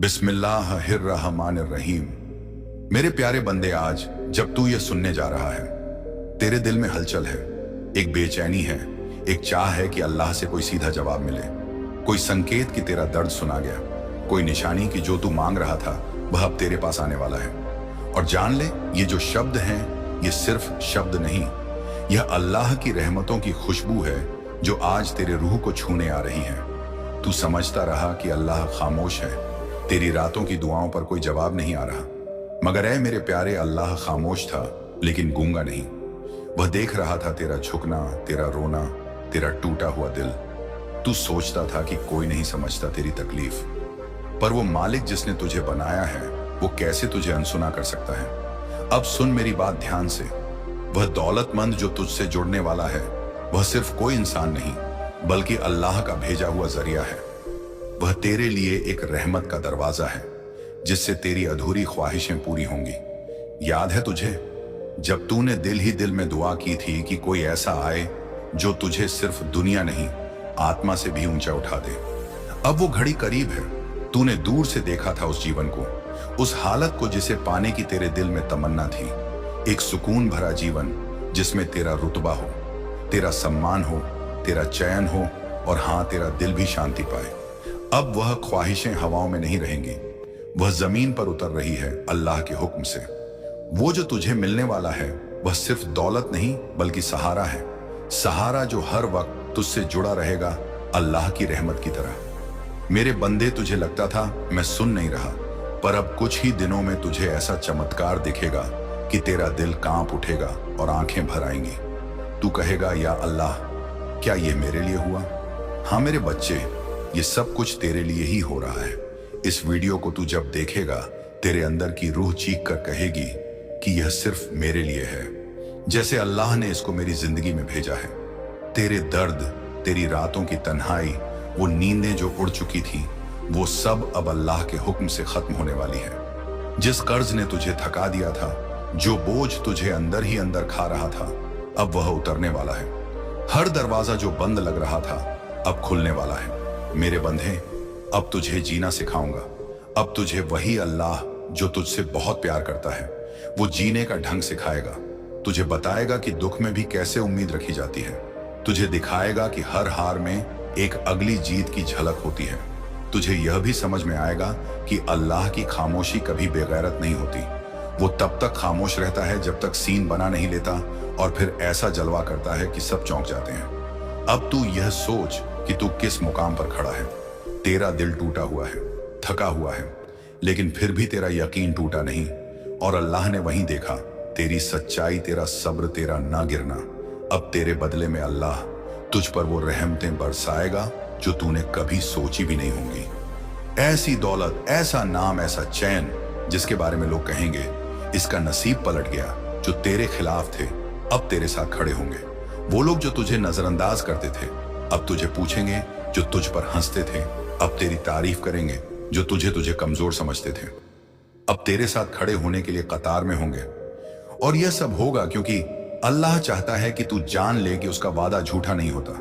बिस्मिल्लाहिर्रहमानिर्रहीम। मेरे प्यारे बंदे, आज जब तू ये सुनने जा रहा है, तेरे दिल में हलचल है, एक बेचैनी है, एक चाह है कि अल्लाह से कोई सीधा जवाब मिले, कोई संकेत कि तेरा दर्द सुना गया, कोई निशानी कि जो तू मांग रहा था वह अब तेरे पास आने वाला है। और जान ले, ये जो शब्द हैं, ये सिर्फ शब्द नहीं, यह अल्लाह की रहमतों की खुशबू है जो आज तेरे रूह को छूने आ रही है। तू समझता रहा कि अल्लाह खामोश है, तेरी रातों की दुआओं पर कोई जवाब नहीं आ रहा, मगर ऐ मेरे प्यारे, अल्लाह खामोश था लेकिन गूंगा नहीं। वह देख रहा था तेरा झुकना, तेरा रोना, तेरा टूटा हुआ दिल। तू सोचता था कि कोई नहीं समझता तेरी तकलीफ, पर वो मालिक जिसने तुझे बनाया है वो कैसे तुझे अनसुना कर सकता है। अब सुन मेरी बात ध्यान से। वह दौलतमंद जो तुझसे जुड़ने वाला है, वह सिर्फ कोई इंसान नहीं बल्कि अल्लाह का भेजा हुआ जरिया है। वह तेरे लिए एक रहमत का दरवाजा है जिससे तेरी अधूरी ख्वाहिशें पूरी होंगी। याद है तुझे, जब तूने दिल ही दिल में दुआ की थी कि कोई ऐसा आए जो तुझे सिर्फ दुनिया नहीं, आत्मा से भी ऊंचा उठा दे। अब वो घड़ी करीब है। तूने दूर से देखा था उस जीवन को, उस हालत को जिसे पाने की तेरे दिल में तमन्ना थी। एक सुकून भरा जीवन जिसमें तेरा रुतबा हो, तेरा सम्मान हो, तेरा चयन हो और हाँ, तेरा दिल भी शांति पाए। अब वह ख्वाहिशें हवाओं में नहीं रहेंगी, वह जमीन पर उतर रही है अल्लाह के हुक्म से। वो जो तुझे मिलने वाला है वह सिर्फ दौलत नहीं बल्कि सहारा है, सहारा जो हर वक्त तुझसे जुड़ा रहेगा अल्लाह की रहमत की तरह। मेरे बंदे, तुझे लगता था मैं सुन नहीं रहा, पर अब कुछ ही दिनों में तुझे ऐसा चमत्कार दिखेगा कि तेरा दिल कांप उठेगा और आंखें भर आएंगी। तू कहेगा, या अल्लाह, क्या ये मेरे लिए हुआ? हाँ मेरे बच्चे, ये सब कुछ तेरे लिए ही हो रहा है। इस वीडियो को तू जब देखेगा, तेरे अंदर की रूह चीख कर कहेगी कि यह सिर्फ मेरे लिए है, जैसे अल्लाह ने इसको मेरी जिंदगी में भेजा है। तेरे दर्द, तेरी रातों की तन्हाई, वो नींदें जो उड़ चुकी थी, वो सब अब अल्लाह के हुक्म से खत्म होने वाली है। जिस कर्ज ने तुझे थका दिया था, जो बोझ तुझे अंदर ही अंदर खा रहा था, अब वह उतरने वाला है। हर दरवाजा जो बंद लग रहा था अब खुलने वाला है। मेरे बंधे, अब तुझे जीना सिखाऊंगा। अब तुझे वही अल्लाह जो तुझसे बहुत प्यार करता है, वो जीने का ढंग सिखाएगा। तुझे बताएगा कि दुख में भी कैसे उम्मीद रखी जाती है। तुझे दिखाएगा कि हर हार में एक अगली जीत की झलक होती है। तुझे यह भी समझ में आएगा कि अल्लाह की खामोशी कभी बेगैरत नहीं होती। वो तब तक खामोश रहता है जब तक सीन बना नहीं लेता, और फिर ऐसा जलवा करता है कि सब चौंक जाते हैं। अब तू यह सोच कि तू किस मुकाम पर खड़ा है। तेरा दिल टूटा हुआ है, थका हुआ है, लेकिन फिर भी तेरा यकीन टूटा नहीं। और अल्लाह ने वहीं देखा तेरी सच्चाई, तेरा सब्र, तेरा ना गिरना। अब तेरे बदले में अल्लाह तुझ पर वो रहमतें बरसाएगा जो तूने कभी सोची भी नहीं होंगी। ऐसी दौलत, ऐसा नाम, ऐसा चैन जिसके बारे में लोग कहेंगे इसका नसीब पलट गया। जो तेरे खिलाफ थे अब तेरे साथ खड़े होंगे। वो लोग जो तुझे नजरअंदाज करते थे अब तुझे पूछेंगे, जो तुझ पर हंसते थे अब तेरी तारीफ करेंगे, जो तुझे कमजोर समझते थे अब तेरे साथ खड़े होने के लिए कतार में होंगे। और यह सब होगा क्योंकि अल्लाह चाहता है कि तू जान ले कि उसका वादा झूठा नहीं होता।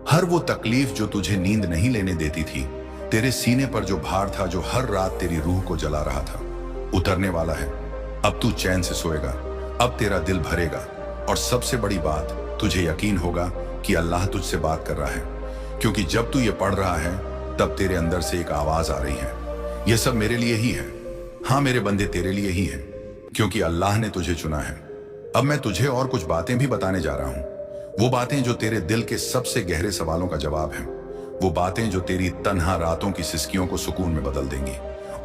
हर वो तकलीफ जो तुझे नींद नहीं लेने देती थी, तेरे सीने पर जो भार था जो हर रात तेरी रूह को जला रहा था, उतरने वाला है। अब तू चैन से सोएगा, अब तेरा दिल भरेगा, और सबसे बड़ी बात, तुझे यकीन होगा कि अल्लाह तुझसे बात कर रहा है। क्योंकि जब तू ये पढ़ रहा है तब तेरे अंदर से एक आवाज आ रही है, यह सब मेरे लिए ही है। हाँ मेरे बंदे, तेरे लिए ही है, क्योंकि अल्लाह ने तुझे चुना है। अब मैं तुझे और कुछ बातें भी बताने जा रहा हूं, वो बातें जो तेरे दिल के सबसे गहरे सवालों का जवाब है, वो बातें जो तेरी तन्हा रातों की सिसकियों को सुकून में बदल देंगी,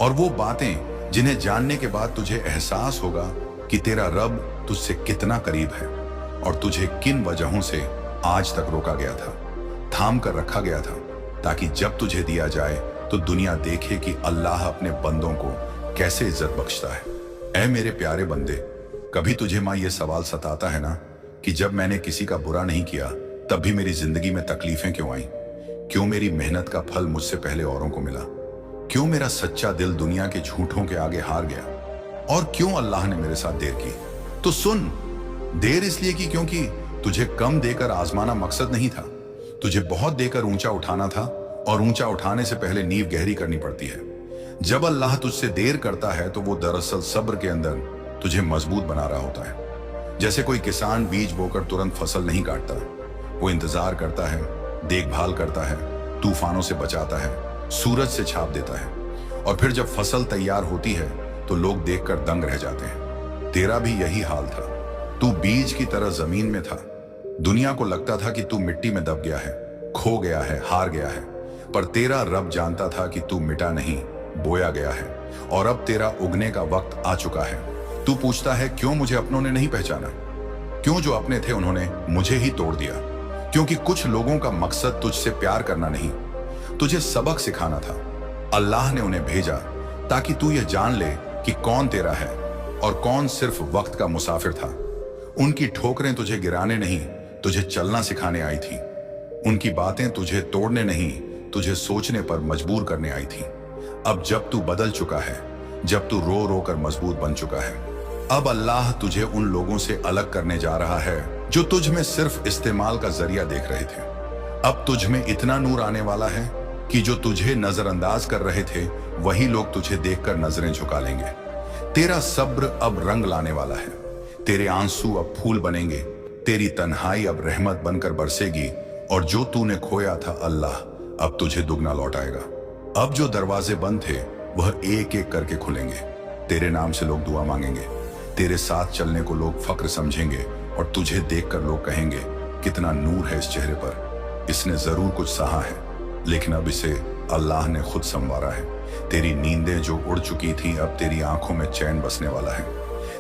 और वो बातें जिन्हें जानने के बाद तुझे एहसास होगा कि तेरा रब तुझसे कितना करीब है और तुझे किन वजहों से आज तक रोका गया था, थाम कर रखा गया था, ताकि जब तुझे दिया जाए तो दुनिया देखे कि अल्लाह अपने बंदों को कैसे इज्जत बख्शता है। ऐ मेरे प्यारे बंदे, कभी तुझे माँ ये सवाल सताता है ना कि जब मैंने किसी का बुरा नहीं किया तब भी मेरी जिंदगी में तकलीफें क्यों आई? क्यों मेरी मेहनत का फल मुझसे पहले औरों को मिला? क्यों मेरा सच्चा दिल दुनिया के झूठों के आगे हार गया? और क्यों अल्लाह ने मेरे साथ देर की? तो सुन, देर इसलिए की क्योंकि तुझे कम देकर आजमाना मकसद नहीं था, तुझे बहुत देकर ऊंचा उठाना था, और ऊंचा उठाने से पहले नींव गहरी करनी पड़ती है। जब अल्लाह तुझसे देर करता है तो वो दरअसल सब्र के अंदर तुझे मजबूत बना रहा होता है। जैसे कोई किसान बीज बोकर तुरंत फसल नहीं काटता, वो इंतजार करता है, देखभाल करता है, तूफानों से बचाता है, सूरज से छाप देता है, और फिर जब फसल तैयार होती है तो लोग देखकर दंग रह जाते हैं। तेरा भी यही हाल था। तू बीज की तरह जमीन में था। दुनिया को लगता था कि तू मिट्टी में दब गया है, खो गया है, हार गया है, पर तेरा रब जानता था कि तू मिटा नहीं, बोया गया है, और अब तेरा उगने का वक्त आ चुका है। तू पूछता है, क्यों मुझे अपनों ने नहीं पहचाना? क्यों जो अपने थे उन्होंने मुझे ही तोड़ दिया? क्योंकि कुछ लोगों का मकसद तुझसे प्यार करना नहीं, तुझे सबक सिखाना था। अल्लाह ने उन्हें भेजा ताकि तू यह जान ले कि कौन तेरा है और कौन सिर्फ वक्त का मुसाफिर था। उनकी ठोकरें तुझे गिराने नहीं, तुझे चलना सिखाने आई थी। उनकी बातें तुझे तोड़ने नहीं, तुझे सोचने पर मजबूर करने आई थी। अब जब तू बदल चुका है, जब तू रो रो कर मजबूत बन चुका है, अब अल्लाह तुझे उन लोगों से अलग करने जा रहा है जो तुझ में सिर्फ इस्तेमाल का जरिया देख रहे थे। अब तुझ में इतना नूर आने वाला है कि जो तुझे नजरअंदाज कर रहे थे वही लोग तुझे देखकर नजरें झुका लेंगे। तेरा सब्र अब रंग लाने वाला है। तेरे आंसू अब फूल बनेंगे, तेरी तन्हाई अब रहमत बनकर बरसेगी, और जो तूने खोया था अल्लाह अब तुझे दुगना लौटाएगा। अब जो दरवाजे बंद थे वह एक एक करके खुलेंगे। तेरे नाम से लोग दुआ मांगेंगे, तेरे साथ चलने को लोग फक्र समझेंगे, और तुझे देखकर लोग कहेंगे, कितना नूर है इस चेहरे पर, इसने जरूर कुछ सहा है, लेकिन अब इसे अल्लाह ने खुद संवारा है। तेरी नींदें जो उड़ चुकी थी अब तेरी आंखों में चैन बसने वाला है।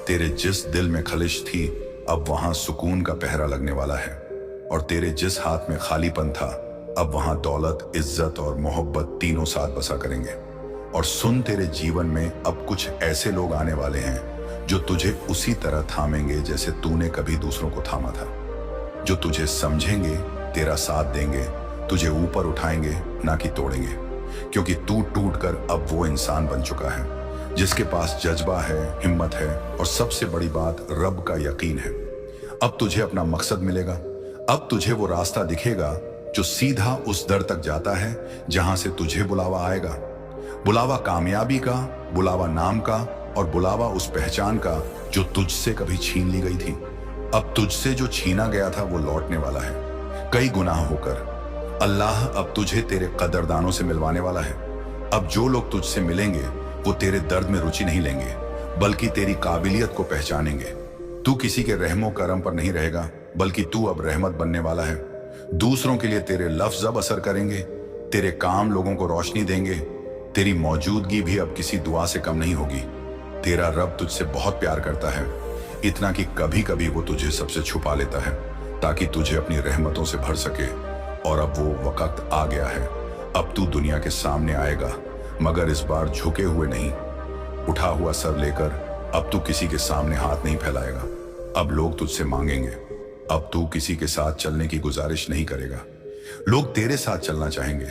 तेरे जिस दिल में खलिश थी अब वहां सुकून का पहरा लगने वाला है, और तेरे जिस हाथ में खालीपन था अब वहां दौलत, इज्जत और मोहब्बत तीनों साथ बसा करेंगे। और सुन, तेरे जीवन में अब कुछ ऐसे लोग आने वाले हैं जो तुझे उसी तरह थामेंगे जैसे तूने कभी दूसरों को थामा था, जो तुझे समझेंगे, तेरा साथ देंगे, तुझे ऊपर उठाएंगे ना कि तोड़ेंगे, क्योंकि तू टूट कर अब वो इंसान बन चुका है जिसके पास जज्बा है, हिम्मत है, और सबसे बड़ी बात रब का यकीन है। अब तुझे अपना मकसद मिलेगा। अब तुझे वो रास्ता दिखेगा जो सीधा उस दर तक जाता है जहां से तुझे बुलावा आएगा। बुलावा कामयाबी का, बुलावा नाम का, और बुलावा उस पहचान का जो तुझसे कभी छीन ली गई थी। अब तुझसे जो छीना गया था वो लौटने वाला है, कई गुनाह होकर। अल्लाह अब तुझे तेरे कदरदानों से मिलवाने वाला है। अब जो लोग तुझसे मिलेंगे वो तेरे दर्द में रुचि नहीं लेंगे, बल्कि तेरी काबिलियत को पहचानेंगे। तू किसी के रहमो करम पर नहीं रहेगा, बल्कि तू अब रहमत बनने वाला है। दूसरों के लिए तेरे लफ्ज अब असर करेंगे, तेरे काम लोगों को रोशनी देंगे, तेरी मौजूदगी भी अब किसी दुआ से कम नहीं होगी। तेरा रब तुझसे बहुत प्यार करता है, इतना कि कभी कभी वो तुझे सबसे छुपा लेता है ताकि तुझे अपनी रहमतों से भर सके। और अब वो वक्त आ गया है, अब तू दुनिया के सामने आएगा, मगर इस बार झुके हुए नहीं, उठा हुआ सर लेकर। अब तू किसी के सामने हाथ नहीं फैलाएगा, अब लोग तुझसे मांगेंगे। अब तू किसी के साथ चलने की गुजारिश नहीं करेगा, लोग तेरे साथ चलना चाहेंगे।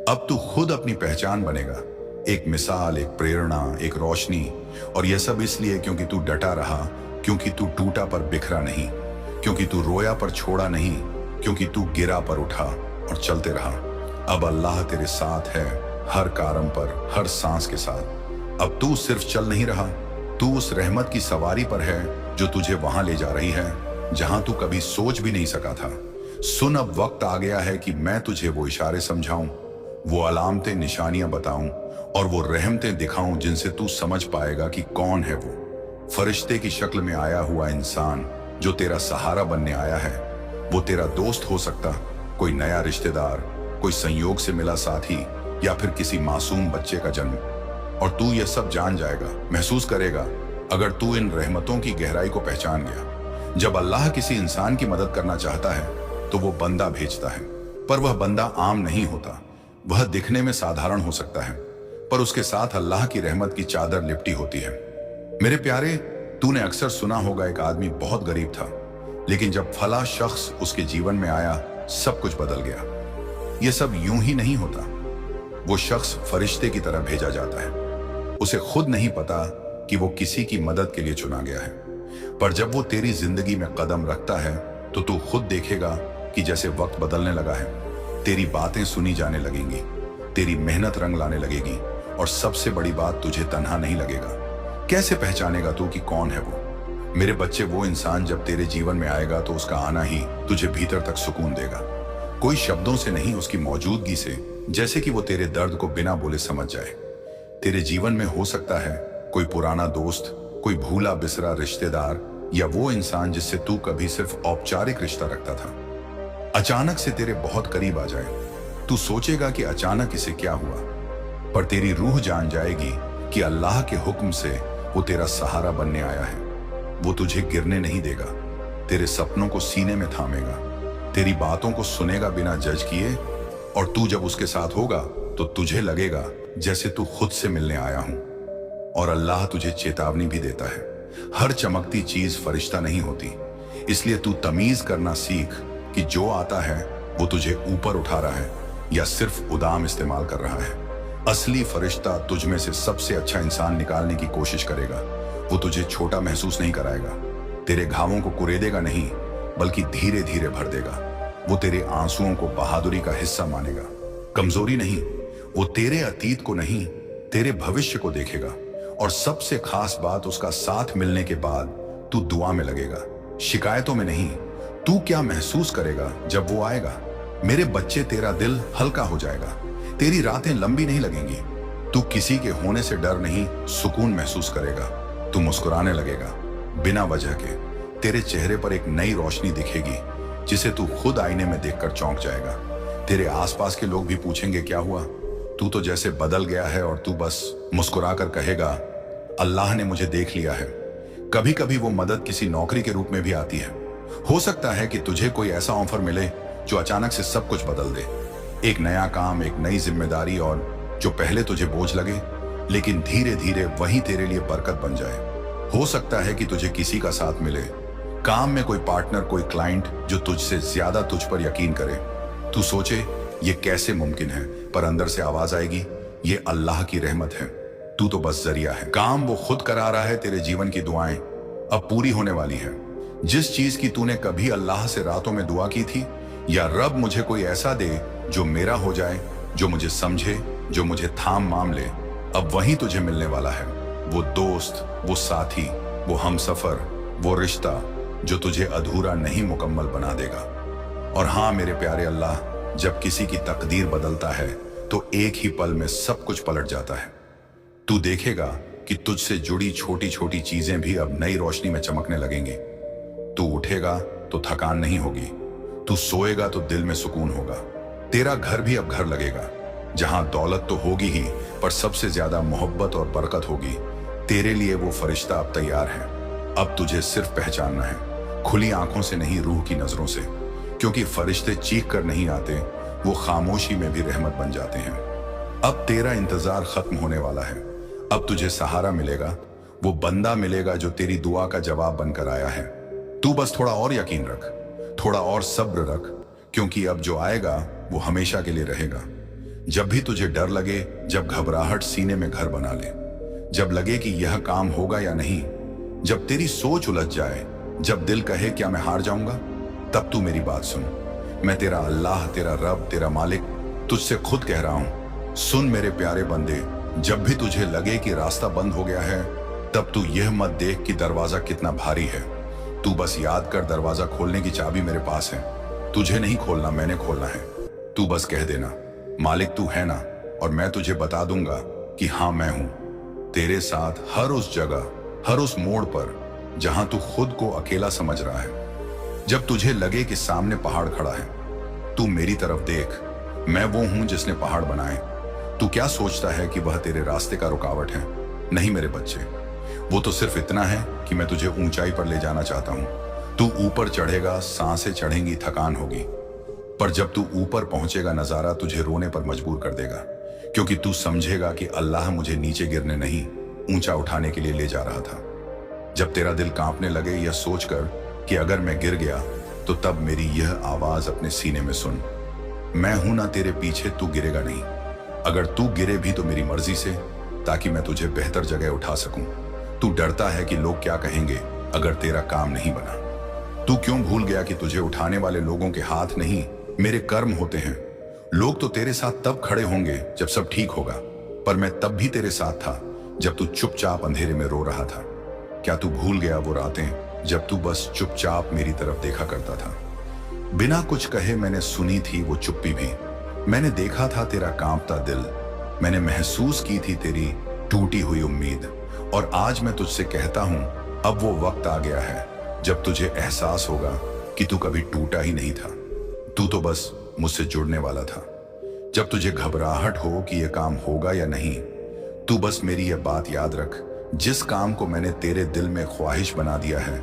अब तू खुद अपनी पहचान बनेगा, एक मिसाल, एक प्रेरणा, एक रोशनी। और यह सब इसलिए क्योंकि तू डटा रहा, क्योंकि तू टूटा पर बिखरा नहीं, क्योंकि तू रोया पर छोड़ा नहीं, क्योंकि तू गिरा पर उठा और चलते रहा। अब अल्लाह तेरे साथ है, हर कारम पर, हर सांस के साथ। अब तू सिर्फ चल नहीं रहा, तू उस रहमत की सवारी पर है जो तुझे वहां ले जा रही है जहां तू कभी सोच भी नहीं सका था। सुन, अब वक्त आ गया है कि मैं तुझे वो इशारे समझाऊं, वो अलामतें, निशानियां बताऊं, और वो रहमतें दिखाऊं जिनसे तू समझ पाएगा कि कौन है वो फरिश्ते की शक्ल में आया हुआ इंसान जो तेरा सहारा बनने आया है। वो तेरा दोस्त हो सकता, कोई नया रिश्तेदार, कोई संयोग से मिला साथी, या फिर किसी मासूम बच्चे का जन्म। और तू ये सब जान जाएगा, महसूस करेगा, अगर तू इन रहमतों की गहराई को पहचान गया। जब अल्लाह किसी इंसान की मदद करना चाहता है तो वो बंदा भेजता है, पर वह बंदा आम नहीं होता। वह दिखने में साधारण हो सकता है, पर उसके साथ अल्लाह की रहमत की चादर लिपटी होती है। मेरे प्यारे, तूने अक्सर सुना होगा एक आदमी बहुत गरीब था, लेकिन जब फला शख्स उसके जीवन में आया सब कुछ बदल गया। यह सब यूं ही नहीं होता, वो शख्स फरिश्ते की तरह भेजा जाता है। उसे खुद नहीं पता कि वो किसी की मदद के लिए चुना गया है, पर जब वो तेरी जिंदगी में कदम रखता है तो तू खुद देखेगा कि जैसे वक्त बदलने लगा है, तेरी बातें सुनी जाने लगेंगी, तेरी मेहनत रंग लाने लगेगी, और सबसे बड़ी बात, तुझे तन्हा नहीं लगेगा। कैसे पहचानेगा तू कि कौन है वो? मेरे बच्चे, वो इंसान जब तेरे जीवन में आएगा तो उसका आना ही तुझे भीतर तक सुकून देगा। कोई शब्दों से नहीं, उसकी मौजूदगी से, जैसे कि वो तेरे दर्द को बिना बोले समझ जाए। तेरे जीवन में हो सकता है कोई पुराना दोस्त, कोई भूला बिसरा रिश्तेदार, या वो इंसान जिससे तू कभी सिर्फ औपचारिक रिश्ता रखता था, अचानक से तेरे बहुत करीब आ जाए। तू सोचेगा कि अचानक इसे क्या हुआ, पर तेरी रूह जान जाएगी कि अल्लाह के हुक्म से वो तेरा सहारा बनने आया है। वो तुझे गिरने नहीं देगा, तेरे सपनों को सीने में थामेगा, तेरी बातों को सुनेगा बिना जज किए, और तू जब उसके साथ होगा तो तुझे लगेगा जैसे तू खुद से मिलने आया हूं। और अल्लाह तुझे चेतावनी भी देता है, हर चमकती चीज फरिश्ता नहीं होती, इसलिए तू तमीज करना सीख कि जो आता है वो तुझे ऊपर उठा रहा है या सिर्फ उदाम इस्तेमाल कर रहा है। असली फरिश्ता तुझ में से सबसे अच्छा इंसान निकालने की कोशिश करेगा। वो तुझे छोटा महसूस नहीं कराएगा, तेरे घावों को कुरेदेगा नहीं, बल्कि धीरे धीरे भर देगा। वो तेरे आंसुओं को बहादुरी का हिस्सा मानेगा, कमजोरी नहीं। वो तेरे अतीत को नहीं, तेरे भविष्य को देखेगा। और सबसे खास बात, उसका साथ मिलने के बाद तू दुआ में लगेगा, शिकायतों में नहीं। तू क्या महसूस करेगा जब वो आएगा? मेरे बच्चे, तेरा दिल हल्का हो जाएगा, तेरी रातें लंबी नहीं लगेंगी। तू किसी के होने से डर नहीं, सुकून महसूस करेगा। तू मुस्कुराने लगेगा बिना वजह के, तेरे चेहरे पर एक नई रोशनी दिखेगी जिसे तू खुद आईने में देखकर चौंक जाएगा। तेरे आसपास के लोग भी पूछेंगे, क्या हुआ? तू तो जैसे बदल गया है, और तू बस मुस्कुराकर कहेगा, अल्लाह ने मुझे देख लिया है। कभी कभी वो मदद किसी नौकरी के रूप में भी आती है। हो सकता है कि तुझे कोई ऐसा ऑफर मिले जो अचानक से सब कुछ बदल दे। एक नया काम, एक नई जिम्मेदारी, और जो पहले तुझे बोझ लगे लेकिन धीरे धीरे वही तेरे लिए बरकत बन जाए। हो सकता है कि तुझे किसी का साथ मिले, काम में कोई पार्टनर, कोई क्लाइंट जो तुझसे ज्यादा तुझ पर यकीन करे। तू सोचे ये कैसे मुमकिन है, पर अंदर से आवाज आएगी, ये अल्लाह की रहमत है, तू तो बस जरिया है। काम वो खुद करा रहा है, तेरे जीवन की दुआएं अब पूरी होने वाली है। जिस चीज की तूने कभी अल्लाह से रातों में दुआ की थी, या रब मुझे कोई ऐसा दे जो मेरा हो जाए, जो मुझे समझे, जो मुझे थाम माम ले, अब वही तुझे मिलने वाला है। वो दोस्त, वो साथी, वो हमसफर, वो रिश्ता जो तुझे अधूरा नहीं, मुकम्मल बना देगा। और हाँ मेरे प्यारे, अल्लाह जब किसी की तकदीर बदलता है तो एक ही पल में सब कुछ पलट जाता है। तू देखेगा कि तुझसे जुड़ी छोटी छोटी चीजें भी अब नई रोशनी में चमकने लगेंगी। तू उठेगा तो थकान नहीं होगी, तू सोएगा तो दिल में सुकून होगा। तेरा घर भी अब घर लगेगा, जहां दौलत तो होगी ही, पर सबसे ज्यादा मोहब्बत और बरकत होगी। तेरे लिए वो फरिश्ता अब तैयार है। अब तुझे सिर्फ पहचानना है, खुली आंखों से नहीं, रूह की नजरों से, क्योंकि फरिश्ते चीख कर नहीं आते, वो खामोशी में भी रहमत बन जाते हैं। अब तेरा इंतजार खत्म होने वाला है। अब तुझे सहारा मिलेगा, वो बंदा मिलेगा जो तेरी दुआ का जवाब बनकर आया है। तू बस थोड़ा और यकीन रख, थोड़ा और सब्र रख, क्योंकि अब जो आएगा वो हमेशा के लिए रहेगा। जब भी तुझे डर लगे, जब घबराहट सीने में घर बना ले, जब लगे कि यह काम होगा या नहीं, जब तेरी सोच उलझ जाए, जब दिल कहे क्या मैं हार जाऊंगा, तब तू मेरी बात सुन। मैं तेरा अल्लाह, तेरा रब, तेरा मालिक तुझसे खुद कह रहा हूं। सुन मेरे प्यारे बंदे, जब भी तुझे लगे कि रास्ता बंद हो गया है, तब तू यह मत देख कि दरवाजा कितना भारी है। तू बस याद कर, दरवाजा खोलने की चाबी मेरे पास है। तुझे नहीं खोलना, मैंने खोलना है। तू बस कह देना, मालिक तू है ना, और मैं तुझे बता दूंगा कि हाँ मैं हूं, तेरे साथ हर उस जगह, हर उस मोड़ पर जहां तू खुद को अकेला समझ रहा है। जब तुझे लगे कि सामने पहाड़ खड़ा है, तू मेरी तरफ देख, मैं वो हूं जिसने पहाड़ बनाए। तू क्या सोचता है कि वह तेरे रास्ते का रुकावट है? नहीं मेरे बच्चे, वो तो सिर्फ इतना है कि मैं तुझे ऊंचाई पर ले जाना चाहता हूं। तू ऊपर चढ़ेगा, सांसें चढ़ेंगी, थकान होगी, पर जब तू ऊपर पहुंचेगा, नजारा तुझे रोने पर मजबूर कर देगा, क्योंकि तू समझेगा कि अल्लाह मुझे नीचे गिरने नहीं, ऊंचा उठाने के लिए ले जा रहा था। जब तेरा दिल कांपने लगे यह सोचकर कि अगर मैं गिर गया, तो तब मेरी यह आवाज अपने सीने में सुन, मैं हूं ना तेरे पीछे, तू गिरेगा नहीं। अगर तू गिरे भी तो मेरी मर्जी से, ताकि मैं तुझे बेहतर जगह उठा सकूं। तू डरता है कि लोग क्या कहेंगे अगर तेरा काम नहीं बना। तू क्यों भूल गया कि तुझे उठाने वाले लोगों के हाथ नहीं, मेरे कर्म होते हैं। लोग तो तेरे साथ तब खड़े होंगे जब सब ठीक होगा, पर मैं तब भी तेरे साथ था जब तू चुपचाप अंधेरे में रो रहा था। क्या तू भूल गया वो रातें जब तू बस चुपचाप मेरी तरफ देखा करता था? बिना कुछ कहे मैंने सुनी थी वो चुप्पी भी। मैंने देखा था तेरा कांपता दिल, मैंने महसूस की थी तेरी टूटी हुई उम्मीद। और आज मैं तुझसे कहता हूं, अब वो वक्त आ गया है जब तुझे एहसास होगा कि तू कभी टूटा ही नहीं था। तू तो बस मुझसे जुड़ने वाला था। जब तुझे घबराहट हो कि यह काम होगा या नहीं, तू बस मेरी यह बात याद रख, जिस काम को मैंने तेरे दिल में ख्वाहिश बना दिया है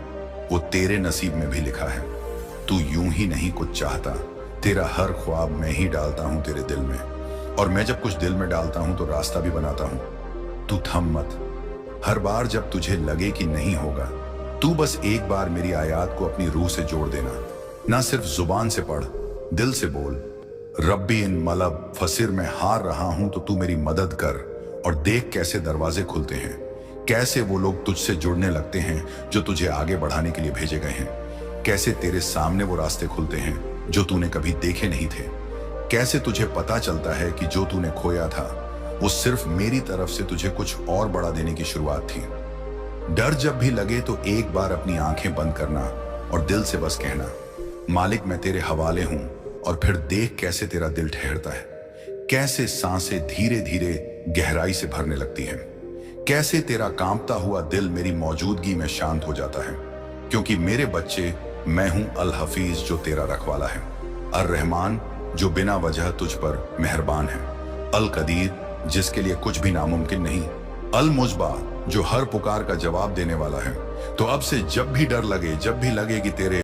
वो तेरे नसीब में भी लिखा है। तू यूं ही नहीं कुछ चाहता, तेरा हर ख्वाब मैं ही डालता हूं तेरे दिल में। और मैं जब कुछ दिल में डालता हूं तो रास्ता भी बनाता हूं। तू थम मत। हर बार जब तुझे लगे कि नहीं होगा, तू बस एक बार मेरी आयत को अपनी रूह से जोड़ देना। ना सिर्फ जुबान से पढ़, दिल से बोल, रब्बी इन मलब फसिर में हार रहा हूं तो तू मेरी मदद कर। और देख कैसे दरवाजे खुलते हैं, कैसे वो लोग तुझसे जुड़ने लगते हैं जो तुझे आगे बढ़ाने के लिए भेजे गए हैं। कैसे तेरे सामने वो रास्ते खुलते हैं जो तूने कभी देखे नहीं थे। कैसे तुझे पता चलता है कि जो तूने खोया था वो सिर्फ मेरी तरफ से तुझे कुछ और बड़ा देने की शुरुआत थी। डर जब भी लगे तो एक बार अपनी आंखें बंद करना और दिल से बस कहना, मालिक मैं तेरे हवाले हूं। और फिर देख कैसे तेरा दिल ठहरता है, कैसे सांसें धीरे धीरे गहराई से भरने लगती हैं, कैसे तेरा कांपता हुआ दिल मेरी मौजूदगी में शांत हो जाता है। क्योंकि मेरे बच्चे, मैं हूं अल हफीज जो तेरा रखवाला है, अर रहमान जो बिना वजह तुझ पर मेहरबान है, अल कदीर जिसके लिए कुछ भी नामुमकिन नहीं, अल मुजबा जो हर पुकार का जवाब देने वाला है। तो अब से जब भी डर लगे, जब भी लगे कि तेरे